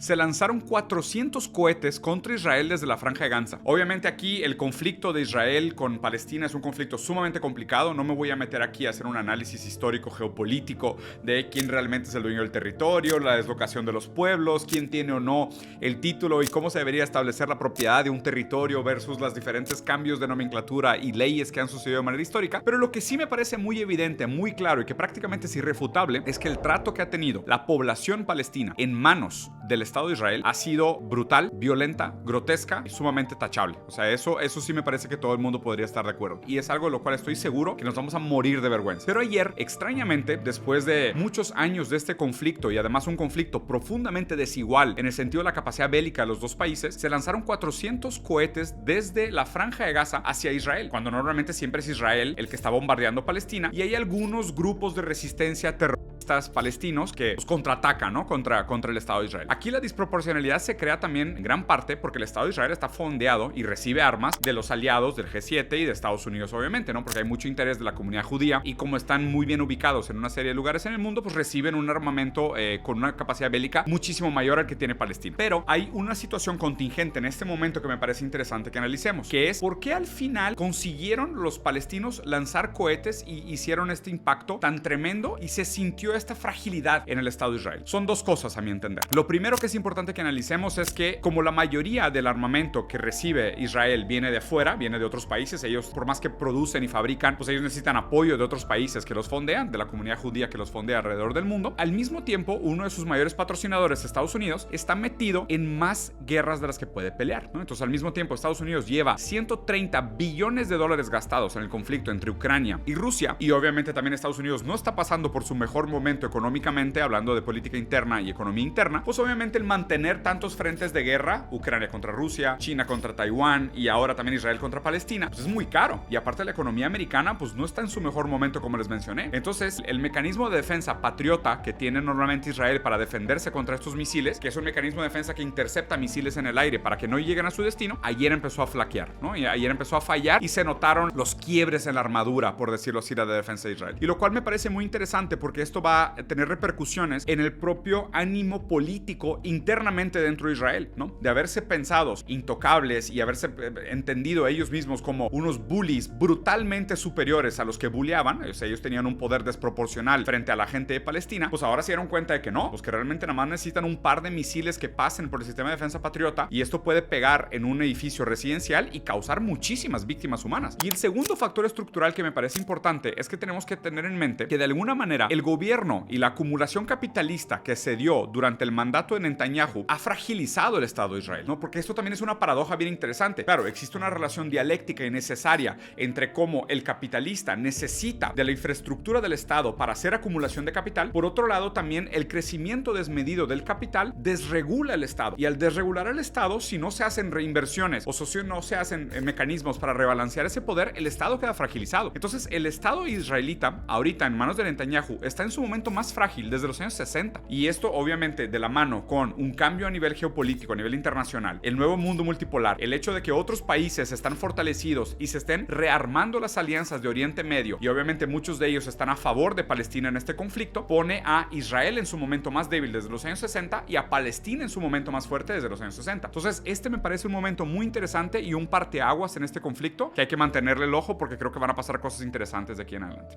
Se lanzaron 400 cohetes contra Israel desde la Franja de Gaza. Obviamente aquí el conflicto de Israel con Palestina es un conflicto sumamente complicado. No me voy a meter aquí a hacer un análisis histórico geopolítico de quién realmente es el dueño del territorio, la deslocación de los pueblos, quién tiene o no el título y cómo se debería establecer la propiedad de un territorio versus los diferentes cambios de nomenclatura y leyes que han sucedido de manera histórica. Pero lo que sí me parece muy evidente, muy claro y que prácticamente es irrefutable es que el trato que ha tenido la población palestina en manos del Estado de Israel ha sido brutal, violenta, grotesca y sumamente tachable. O sea, eso sí me parece que todo el mundo podría estar de acuerdo. Y es algo de lo cual estoy seguro que nos vamos a morir de vergüenza. Pero ayer, extrañamente, después de muchos años de este conflicto y además un conflicto profundamente desigual en el sentido de la capacidad bélica de los dos países, se lanzaron 400 cohetes desde la Franja de Gaza hacia Israel, cuando normalmente siempre es Israel el que está bombardeando Palestina y hay algunos grupos de resistencia terroristas palestinos que contraatacan, ¿no? contra el Estado de Israel. Aquí la disproporcionalidad se crea también en gran parte porque el Estado de Israel está fondeado y recibe armas de los aliados del G7 y de Estados Unidos, obviamente, ¿no? Porque hay mucho interés de la comunidad judía y como están muy bien ubicados en una serie de lugares en el mundo, pues reciben un armamento con una capacidad bélica muchísimo mayor al que tiene Palestina. Pero hay una situación contingente en este momento que me parece interesante que analicemos, que es por qué al final consiguieron los palestinos lanzar cohetes y hicieron este impacto tan tremendo y se sintió esta fragilidad en el Estado de Israel. Son dos cosas a mi entender. Lo primero que es importante que analicemos es que como la mayoría del armamento que recibe Israel viene de afuera, viene de otros países, ellos por más que producen y fabrican, pues ellos necesitan apoyo de otros países que los fondean, de la comunidad judía que los fondea alrededor del mundo. Al mismo tiempo, uno de sus mayores patrocinadores, Estados Unidos, está metido en más guerras de las que puede pelear, ¿no? Entonces al mismo tiempo Estados Unidos lleva 130 billones de dólares gastados en el conflicto entre Ucrania y Rusia y obviamente también Estados Unidos no está pasando por su mejor momento económicamente, hablando de política interna y economía interna, pues obviamente el mantener tantos frentes de guerra, Ucrania contra Rusia, China contra Taiwán y ahora también Israel contra Palestina, pues es muy caro y aparte la economía americana pues no está en su mejor momento como les mencioné. Entonces el mecanismo de defensa patriota que tiene normalmente Israel para defenderse contra estos misiles, que es un mecanismo de defensa que intercepta misiles en el aire para que no lleguen a su destino, ayer empezó a flaquear, ¿no? Y ayer empezó a fallar y se notaron los quiebres en la armadura, por decirlo así, de defensa de Israel. Y lo cual me parece muy interesante porque esto va a tener repercusiones en el propio ánimo político internamente dentro de Israel, ¿no? De haberse pensados intocables y haberse entendido ellos mismos como unos bullies brutalmente superiores a los que bulleaban, o sea, ellos tenían un poder desproporcional frente a la gente de Palestina, pues ahora se dieron cuenta de que no, pues que realmente nada más necesitan un par de misiles que pasen por el sistema de defensa patriota y esto puede pegar en un edificio residencial y causar muchísimas víctimas humanas. Y el segundo factor estructural que me parece importante es que tenemos que tener en mente que de alguna manera el gobierno y la acumulación capitalista que se dio durante el mandato de Netanyahu ha fragilizado el Estado de Israel, ¿no? Porque esto también es una paradoja bien interesante. Claro, existe una relación dialéctica y necesaria entre cómo el capitalista necesita de la infraestructura del Estado para hacer acumulación de capital. Por otro lado, también el crecimiento desmedido del capital desregula el Estado. Y al desregular el Estado, si no se hacen reinversiones o si no se hacen mecanismos para rebalancear ese poder, el Estado queda fragilizado. Entonces, el Estado israelita, ahorita en manos de Netanyahu, está en su momento más frágil desde los años 60. Y esto, obviamente, de la mano con un cambio a nivel geopolítico, a nivel internacional, el nuevo mundo multipolar, el hecho de que otros países están fortalecidos y se estén rearmando las alianzas de Oriente Medio, y obviamente muchos de ellos están a favor de Palestina en este conflicto, pone a Israel en su momento más débil desde los años 60 y a Palestina en su momento más fuerte desde los años 60. Entonces, este me parece un momento muy interesante y un parteaguas en este conflicto que hay que mantenerle el ojo porque creo que van a pasar cosas interesantes de aquí en adelante.